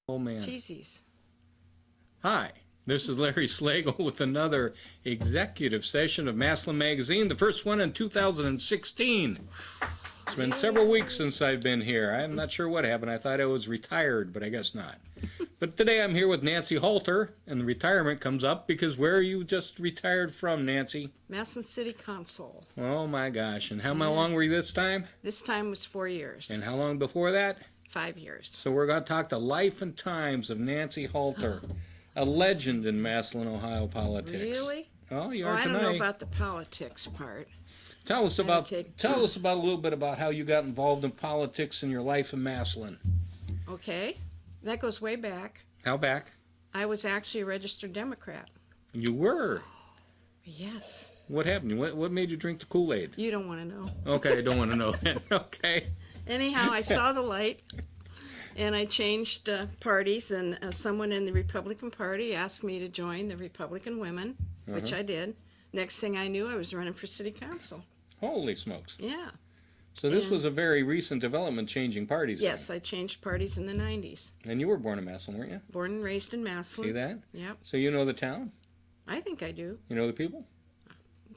Oh man. Cheesies. Hi, this is Larry Slagle with another executive session of Maslin Magazine, the first one in 2016. It's been several weeks since I've been here. I'm not sure what happened. I thought I was retired, but I guess not. But today I'm here with Nancy Halter, and the retirement comes up because where are you just retired from, Nancy? Maslin City Council. Oh my gosh, and how long were you this time? This time was 4 years. And how long before that? 5 years. So we're going to talk the life and times of Nancy Halter, a legend in Maslin, Ohio politics. Really? Oh, you Oh, are I tonight. don't know about the politics part. Tell us about a little bit about how you got involved in politics and your life in Maslin. Okay. That goes way back. How back? I was actually a registered Democrat. You were. Yes. What happened? What made you drink the Kool-Aid? You don't want to know. Okay, I don't want to know that. Okay. Anyhow, I saw the light, and I changed parties, and someone in the Republican Party asked me to join the Republican Women, which I did. Next thing I knew, I was running for city council. Holy smokes. Yeah. So this was a very recent development, changing parties. Yes, then. I changed parties in the 90s. And you were born in Maslin, weren't you? Born and raised in Maslin. See that? Yep. So you know the town? I think I do. You know the people?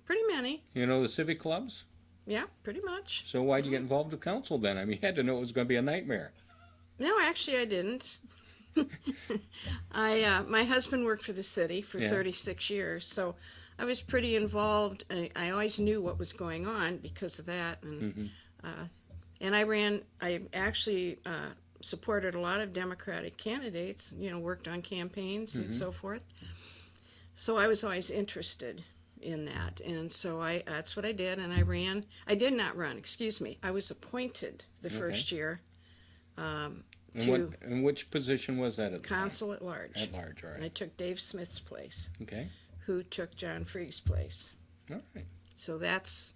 Pretty many. You know the civic clubs? Yeah, pretty much. So why'd you get involved with council then? I mean, you had to know it was going to be a nightmare. No, actually, I didn't. My husband worked for the city for 36 years, so I was pretty involved. I always knew what was going on because of that, and I actually supported a lot of Democratic candidates. You know, worked on campaigns and so forth. So I was always interested in that, and so that's what I did, and I ran. I did not run, excuse me. I was appointed the first year. And which position was that at the Consul at large. At large, all right. And I took Dave Smith's place. Okay. Who took John Free's place. All right. So that's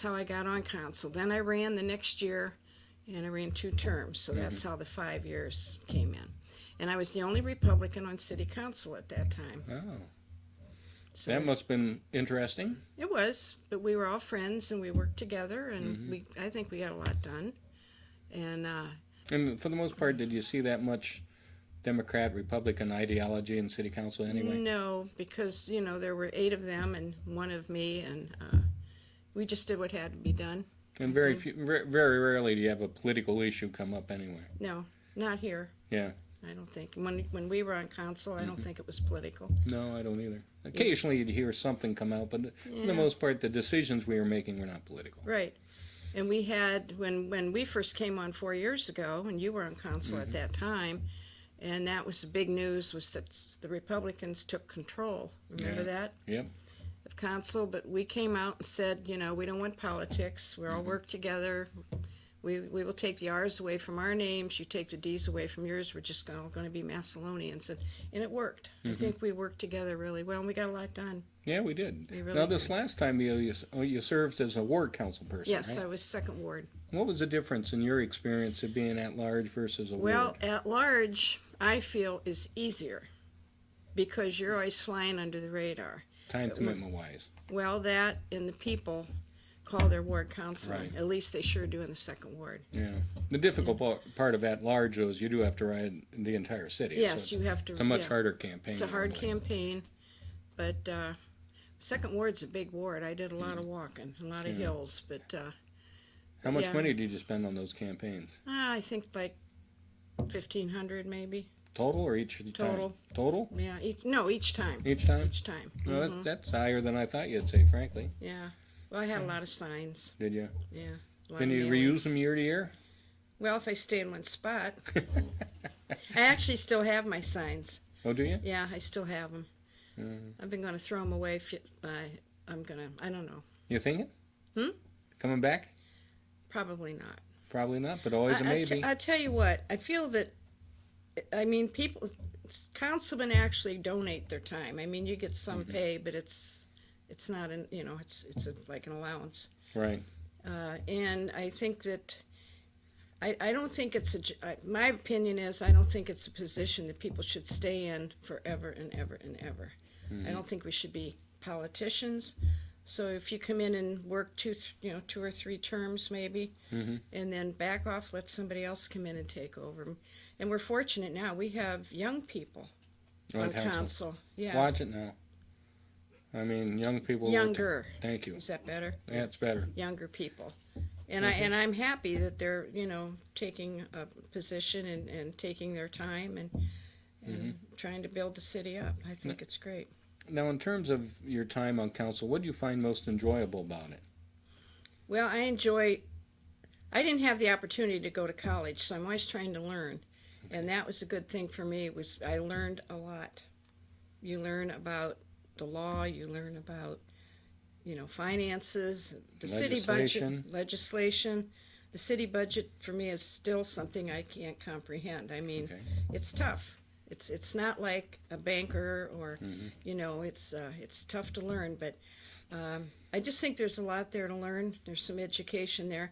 how I got on council. Then I ran the next year, and I ran 2 terms. So that's how the 5 years came in. And I was the only Republican on city council at that time. Oh. So That must have been interesting. It was, but we were all friends, and we worked together, and I think we got a lot done. And for the most part, did you see that much Democrat, Republican ideology in city council anyway? No, because, you know, there were 8 of them and 1 of me, and we just did what had to be done. And very rarely do you have a political issue come up anyway. No, not here. Yeah. I don't think. When we were on council, I don't think it was political. No, I don't either. Occasionally you'd hear something come out, but for the most part, the decisions we were making were not political. Right. And we had, when we first came on 4 years ago, and you were on council at that time, and that was the big news, was that the Republicans took control. Remember that? Yep. Of council, but we came out and said, you know, we don't want politics. We all work together. We will take the R's away from our names. You take the D's away from yours. We're just all going to be Maslonians. And it worked. I think we worked together really well, and we got a lot done. Yeah, we did. We really Now, this did. last time you served as a ward council person, Yes, right? I was 2nd ward. What was the difference in your experience of being at large versus a Well, ward? at large, I feel is easier because you're always flying under the radar. Time commitment-wise. Well, that and the people call their ward council. Right. At least they sure do in the 2nd ward. Yeah. The difficult part of at large is you do have to ride the entire city. Yes, so you have to. It's a much harder campaign. It's a hard normally. campaign, but 2nd ward's a big ward. I did a lot of walking, a lot of hills, but How much money did you spend on those campaigns? I think like 1,500 maybe. Total or each Total. time? Total? Yeah, each time. Each time? Each time. No, that's higher than I thought you'd say, frankly. Yeah. Well, I had a lot of signs. Did you? Yeah. a lot Can of you mailings. reuse them year to year? Well, if I stay in one spot. I actually still have my signs. Oh, do you? Yeah, I still have them. I've been going to throw them away. I don't know. You thinking? Coming back? Probably not. Probably not, but always a maybe. I tell you what, I feel that, I mean, councilmen actually donate their time. I mean, you get some pay, but it's not, it's like an allowance. Right. And I think that, I don't think it's my opinion is, I don't think it's a position that people should stay in forever and ever and ever. I don't think we should be politicians. So if you come in and work 2 or 3 terms maybe, and then back off, let somebody else come in and take over. And we're fortunate now. We have young people on council. Yeah. Watch it now. I mean, young people. Younger. Thank you. Is that better? Yeah, it's better. Younger people. And I'm happy that they're, taking a position and taking their time and trying to build the city up. I think it's great. Now, in terms of your time on council, what do you find most enjoyable about it? Well, I didn't have the opportunity to go to college, so I'm always trying to learn. And that was a good thing for me, was I learned a lot. You learn about the law, you learn about, finances, the city budget, legislation. The city budget for me is still something I can't comprehend. I mean, it's tough. It's not like a banker or, it's tough to learn. But I just think there's a lot there to learn. There's some education there.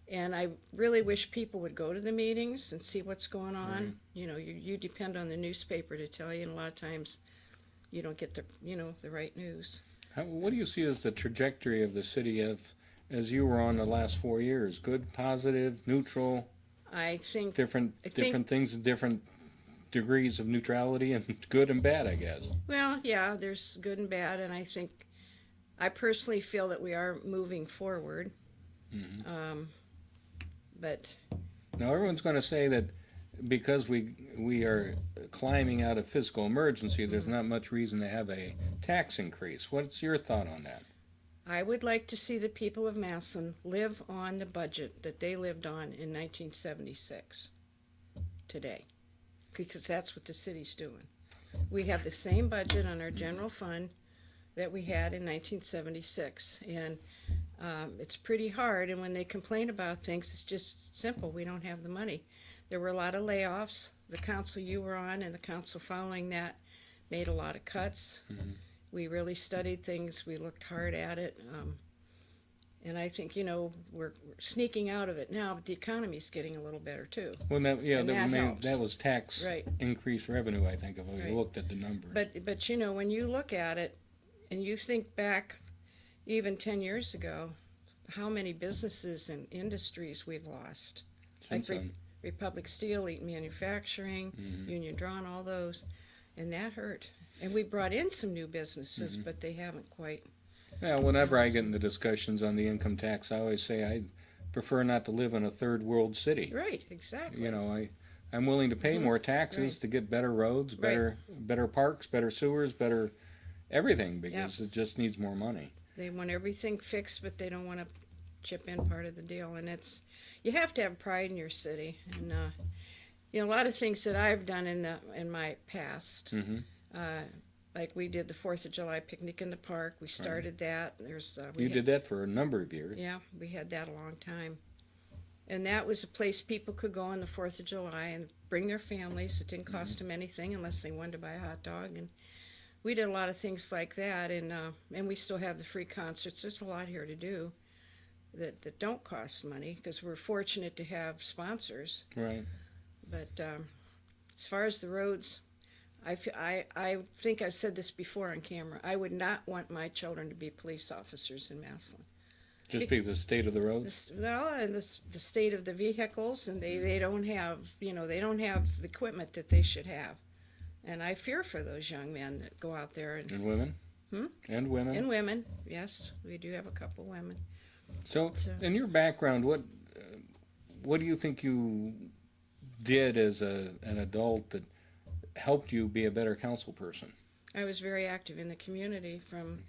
And I really wish people would go to the meetings and see what's going on. Right. You depend on the newspaper to tell you, and a lot of times you don't get the right news. What do you see as the trajectory of the city as you were on the last 4 years? Good, positive, neutral? I think different things, different degrees of neutrality, and good and bad, I guess. Well, yeah, there's good and bad, and I personally feel that we are moving forward. Mm-hmm. But now everyone's going to say that because we are climbing out of fiscal emergency, there's not much reason to have a tax increase. What's your thought on that? I would like to see the people of Massillon live on the budget that they lived on in 1976 today, because that's what the city's doing. We have the same budget on our general fund that we had in 1976, and it's pretty hard. And when they complain about things, it's just simple. We don't have the money. There were a lot of layoffs. The council you were on and the council following that made a lot of cuts. Mm-hmm. We really studied things. We looked hard at it. And I think, we're sneaking out of it now, but the economy's getting a little better too. Well, that was tax increased revenue, I think, if we looked at the numbers. But when you look at it and you think back even 10 years ago, how many businesses and industries we've lost. Republic Steel, Eaton Manufacturing, Union Drawn, all those. And that hurt. And we brought in some new businesses, but they haven't quite. Yeah, whenever I get into discussions on the income tax, I always say I prefer not to live in a third world city. Right, exactly. I'm willing to pay more taxes to get better roads, better parks, better sewers, better everything, because it just needs more money. They want everything fixed, but they don't want to chip in part of the deal. And you have to have pride in your city. And a lot of things that I've done in my past, like we did the 4th of July picnic in the park. We started that. You did that for a number of years. Yeah, we had that a long time. And that was a place people could go on the 4th of July and bring their families. It didn't cost them anything unless they wanted to buy a hot dog. And we did a lot of things like that, and we still have the free concerts. There's a lot here to do that don't cost money, because we're fortunate to have sponsors. Right. But as far as the roads, I think I've said this before on camera. I would not want my children to be police officers in Massillon. Just because of the state of the roads? And the state of the vehicles, and they don't have, they don't have the equipment that they should have. And I fear for those young men that go out there. And women? And women? And women, yes. We do have a couple women. So in your background, what do you think you did as an adult that helped you be a better council person? I was very active in the community from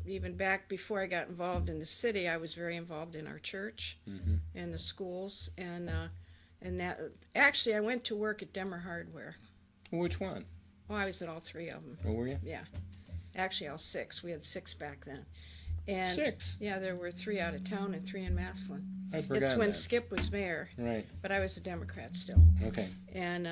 even back before I got involved in the city. I was very involved in our church and the schools, and that actually I went to work at Demmer Hardware. Which one? Oh, I was at all 3 of them. Oh, were you? Yeah, actually all 6. We had 6 back then. And 6? Yeah, there were 3 out of town and 3 in Massillon. I forgot It's when that. Skip was mayor. Right. But I was a Democrat still. Okay. And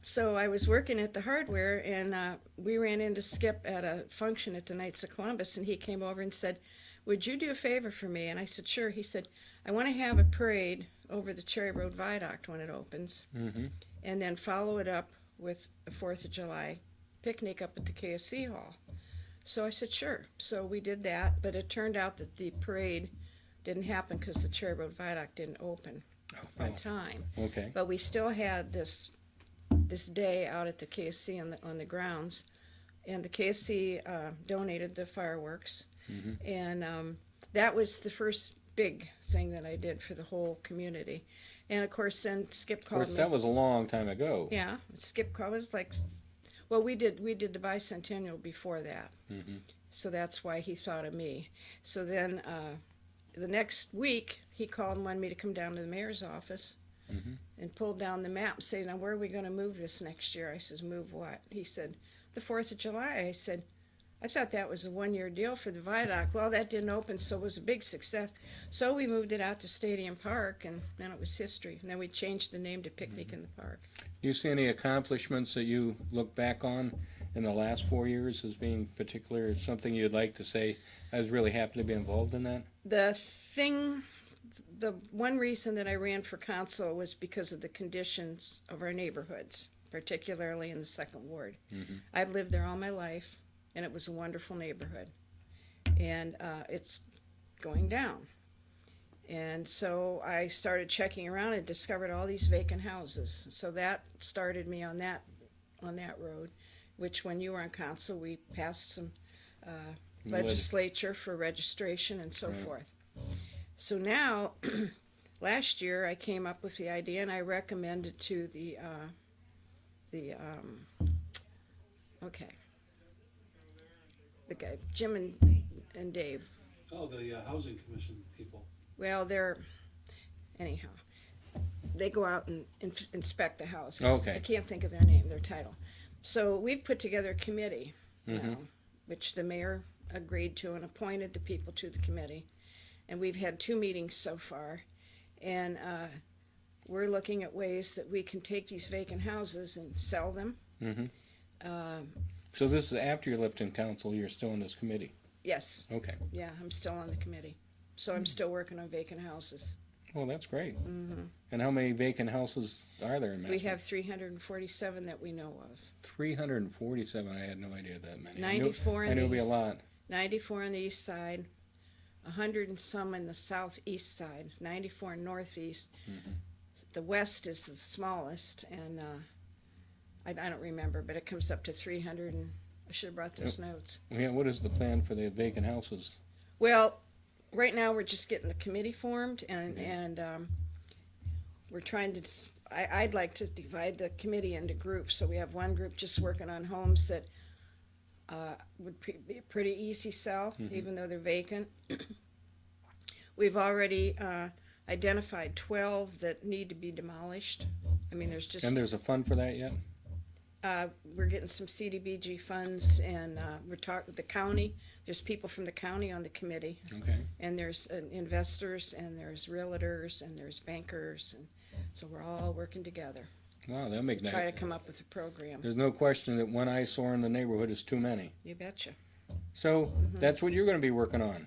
so I was working at the hardware, and we ran into Skip at a function at the Knights of Columbus, and he came over and said, "Would you do a favor for me?" And I said, "Sure." He said, "I want to have a parade over the Cherry Road Viaduct when it opens, and then follow it up with a 4th of July picnic up at the KSC Hall." So I said, "Sure." So we did that, but it turned out that the parade didn't happen because the Cherry Road Viaduct didn't open. on time. Okay. But we still had this day out at the KSC on the grounds, and the KSC donated the fireworks, and that was the first big thing that I did for the whole community. And of course, then Skip Of called course, me. that was a long time ago. Yeah, Skip called. It was like, well, we did the bicentennial before that, so that's why he thought of me. So then the next week he called and wanted me to come down to the mayor's office and pulled down the map, saying, "Now where are we going to move this next year?" I says, "Move what?" He said, "The 4th of July." I said, "I thought that was a 1-year deal for the viaduct." Well, that didn't open, so it was a big success. So we moved it out to Stadium Park, and then it was history. And then we changed the name to Picnic in the Park. You see any accomplishments that you look back on in the last 4 years as being particular, something you'd like to say, I was really happy to be involved in that? The one reason that I ran for council was because of the conditions of our neighborhoods, particularly in the Second Ward. I've lived there all my life, and it was a wonderful neighborhood. And it's going down. And so I started checking around and discovered all these vacant houses. So that started me on that road, which when you were on council, we passed some legislature for registration and so forth. So now, last year I came up with the idea and I recommended to the guy, Jim and Dave. Oh, the housing commission people. Well, anyhow, they go out and inspect the houses. Okay. I can't think of their name, their title. So we've put together a committee now, which the mayor agreed to and appointed the people to the committee. And we've had 2 meetings so far. And we're looking at ways that we can take these vacant houses and sell them. So this is after you left in council, you're still in this committee? Yes. Okay. Yeah, I'm still on the committee. So I'm still working on vacant houses. Well, that's great. And how many vacant houses are there in Massillon? We have 347 that we know of. 347. I had no idea that many. 94 I knew it'd be a lot. 94 on the east side, 100 and some in the southeast side, 94 northeast. The west is the smallest, and I don't remember, but it comes up to 300, and I should have brought those notes. Yeah, what is the plan for the vacant houses? Well, right now we're just getting the committee formed, and we're trying to. I'd like to divide the committee into groups, so we have one group just working on homes that would be a pretty easy sell, even though they're vacant. We've already identified 12 that need to be demolished. I mean, there's just. And there's a fund for that yet? We're getting some CDBG funds, and we're talking with the county. There's people from the county on the committee, Okay. and there's investors, and there's realtors, and there's bankers, and so we're all working together. Wow, that'll make Try to nice. come up with a program. There's no question that one eyesore in the neighborhood is too many. You betcha. So that's what you're going to be working on.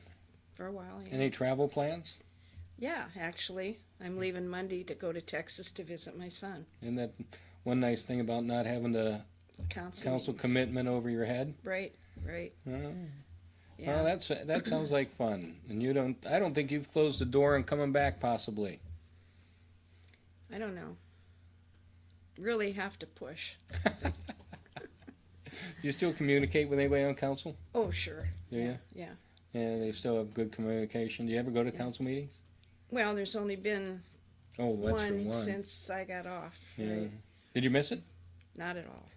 For a while, yeah. Any travel plans? Yeah, actually, I'm leaving Monday to go to Texas to visit my son. And that one nice thing about not having the council meetings. commitment over your head? Right, right. Oh. Yeah. Well, that sounds like fun. And I don't think you've closed the door and coming back possibly. I don't know. Really have to push. You still communicate with anybody on council? Oh, sure. Do you? Yeah. And they still have good communication. Do you ever go to council meetings? Well, there's only been Oh, that's for one one. since I got off. Yeah. Right? Did you miss it? Not at all.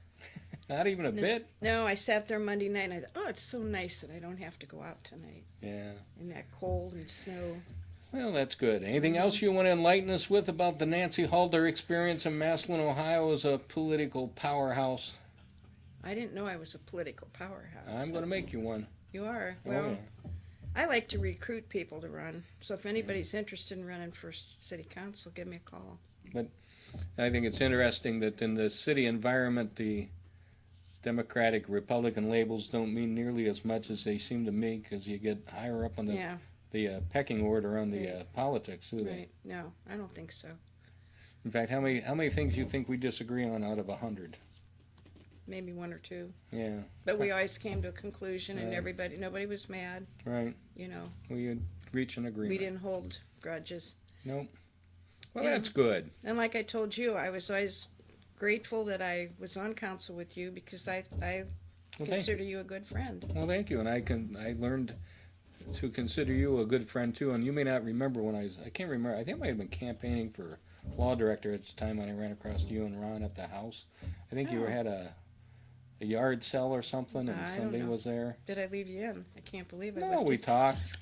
Not even a bit? No, I sat there Monday night and I thought, oh, it's so nice that I don't have to go out tonight Yeah. in that cold and snow. Well, that's good. Anything else you want to enlighten us with about the Nancy Halter experience in Massillon, Ohio as a political powerhouse? I didn't know I was a political powerhouse. I'm going to make you one. You are? Oh, Well, yeah. I like to recruit people to run. So if anybody's interested in running for city council, give me a call. I think it's interesting that in the city environment, the Democratic, Republican labels don't mean nearly as much as they seem to me as you get higher up on the Yeah, pecking order on the politics, do they? right. No, I don't think so. In fact, how many things do you think we disagree on out of 100? Maybe 1 or 2. Yeah, But we always came to a conclusion, and Right. nobody was mad. right. You know, We would reach an agreement. we didn't hold grudges. Nope. Well, Yeah. that's good. And like I told you, I was always grateful that I was on council with you because I Well, thank consider you a good friend. Well, thank you, and I learned to consider you a good friend too. And you may not remember when I can't remember. I think I might have been campaigning for law director at the time when I ran across you and Ron at the house. I think you Oh. had a yard sale or something, and I don't somebody know. was there. Did I leave you in? I can't believe I No, left we you. talked.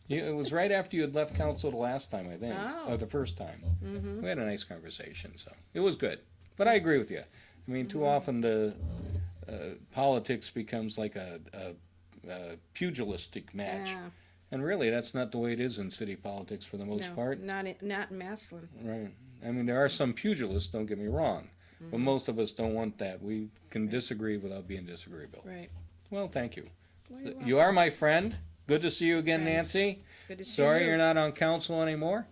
It was right after you had left council the last time, I think, Oh. or the first time. Mm-hmm. We had a nice conversation, so it was good. But I agree with you. I mean, too often the politics becomes like a pugilistic match, Yeah. and really that's not the way it is in city politics for the most No, part. not in Maslin. Right. I mean, there are some pugilists, don't get me wrong, but most of us don't want that. We can disagree without being disagreeable. Right. Well, thank you. Well, you're You are my friend. Good to see you again, Friends. Nancy. Good to see Sorry you. you're not on council anymore,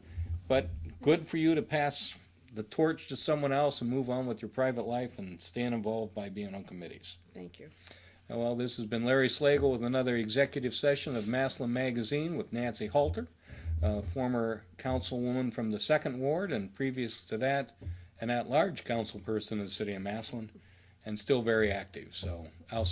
but good for you to pass the torch to someone else and move on with your private life and staying involved by being on committees. Thank you. Well, this has been Larry Slagle with another executive session of Maslin Magazine with Nancy Halter, former councilwoman from the 2nd Ward, and previous to that, an at-large council person in the city of Maslin, and still very active. So I'll